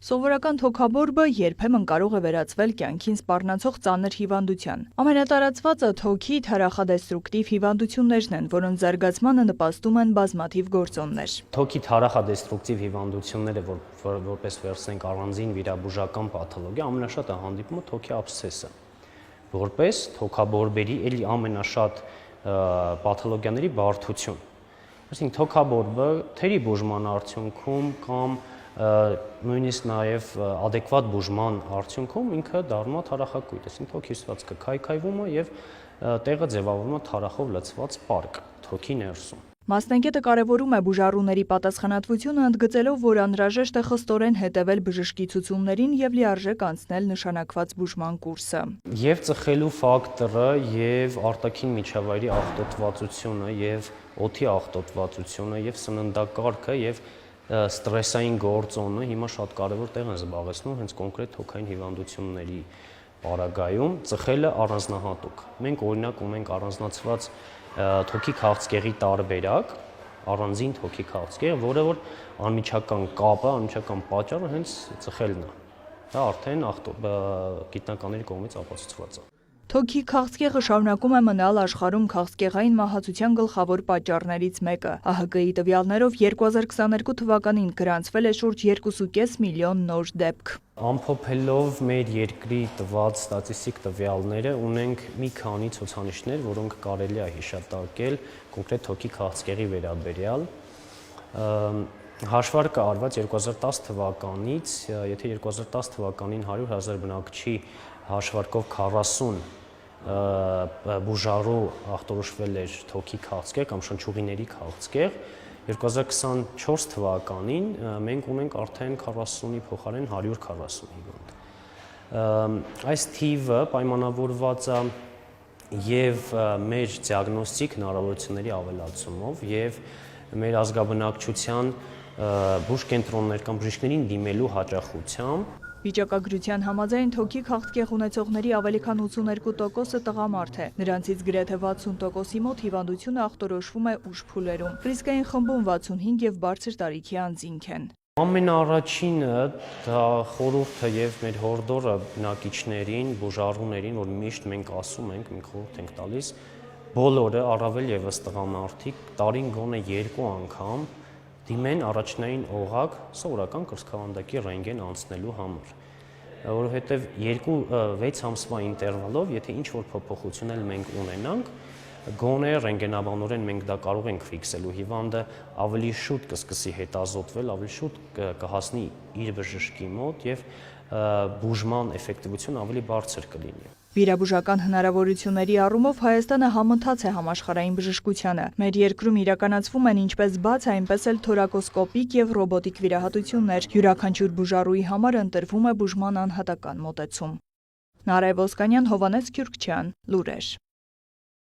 Սովորական թոքաբորբը երբեմն կարող է վերածվել կյանքին սպառնացող ծանր հիվանդության։ Ամենատարածվածը թոքի թարախադեստրուկտիվ հիվանդություններն են, որոնց զարգացմանը նպաստում են բազմաթիվ գործոններ։ Թոքի թարախադեստրուկտիվ հիվանդությունները, որպես վերցնենք առանձին վիրաբուժական պաթոլոգիա, ամենաշատը հանդիպում է թոքի աբսցեսը, որպես թոքաբորբերի էլի ամենաշատ պաթոլոգիաների բարդություն։ Այսինքն թոքաբորբը թերի բուժման արդյունքում կամ նույնիսկ նաև adekvat բուժման արդյունքում ինքը դառնում է թարախակույտ, այսինքն թոքի հյուսվածքը քայքայվում է եւ տեղը ձևավորվում է թարախով լցված պարկ թոքի ներսում։ Մասնագետը կարևորում է բուժառուների պատասխանատվությունը, ընդգծելով, որ անհրաժեշտ է խստորեն հետևել բժշկի ցուցումներին եւ լիարժեք անցնել նշանակված բուժման կուրսը։ Եվ ծխելու ֆակտորը, եւ արտաքին միջավայրի աղտոտվածությունը, եւ օդի աղտոտվածությունը, եւ սննդակարգը, եւ ստրեսային գործոնը հիմա շատ կարևոր տեղ են զբաղեցնում հենց կոնկրետ թոքային հիվանդությունների պարագայում ծխելը առանձնահատուկ։ Մենք օրինակ ունենք առանձնացված թոքի քաղցկեղի տարբերակ, առանձին թոքի քաղցկեղ, որը որ անմիջական կապը, անմիջական պատճառը հենց ծխելն է։ Դա արդեն գիտնականների կողմից ապացուցված է։ Թոքի քաղցկեղը շարունակում է մնալ աշխարհում քաղցկեղային մահացության գլխավոր պատճառներից մեկը։ ԱՀԿ-ի տվյալներով 2022 թվականին գրանցվել է շուրջ 2.5 միլիոն նոր դեպք։ Ամփոփելով մեր երկրի տված ստատիստիկ տվյալները, ունենք մի քանի ցուցանիշներ, որոնք կարելի է հիշատակել կոնկրետ թոքի քաղցկեղի վերաբերյալ։ Հաշվարկը արված 2010 թվականից, եթե 2010 թվականին 100,000 բնակչի հաշվարկով 40 բուժառու ախտորոշվել էր թոքի քաղցկեղ կամ շնչուղիների քաղցկեղ, 2024 թվականին մենք ունենք արդեն 40-ի փոխարեն 140 հիվանդ։ Այս թիվը պայմանավորված է եւ մեր դիագնոստիկ հնարավորությունների ավելացումով եւ մեր ազգաբնակչության բուժկենտրոններ կամ բժիշկներին դիմելու հաճախությամբ։ Վիճակագրության համաձայն թոքի քաղցկեղ ունեցողների ավելի քան 82%-ը տղամարդ է։ Նրանցից գրեթե 60%-ի մոտ հիվանդությունը ախտորոշվում է ուշ փուլերում։ Ռիսկային խմբում 65 եւ բարձր տարիքի անձինք են։ Ամենաառաջինը դա խորհուրդը եւ մեր հորդորը բնակիչներին, բուժառուներին, որ միշտ մենք ասում ենք, մենք խորհուրդ ենք տալիս, բոլորը, առավել եւս տղամարդիկ, տարին գոնե 2 անգամ դիմեն առաջնային օղակ սովորական կրծքավանդակի ռենտգեն անցնելու համար, որովհետև 2-6 ամսվա ինտերվալով, եթե ինչ-որ փոփոխություն էլ մենք ունենանք, գոնե ռենտգենաբանորեն մենք դա կարող ենք ֆիքսելու, հիվանդը ավելի շուտ կսկսի հետազոտվել, ավելի շուտ կհասնի իր բժշկի մոտ եւ բուժման էֆեկտիվությունը ավելի բարձր կլինի։ Վիրաբուժական հնարավորությունների առումով Հայաստանը համընթաց է համաշխարհային բժշկությանը։ Մեր երկրում իրականացվում են ինչպես բաց, այնպես էլ թորակոսկոպիկ եւ ռոբոտիկ վիրահատություններ։ Յուրաքանչյուր բուժառուի համար ընտրվում է բուժման անհատական մոտեցում։ Նարայ Ոսկանյան, Հովհաննես Քյուրքչյան, Լուրեր։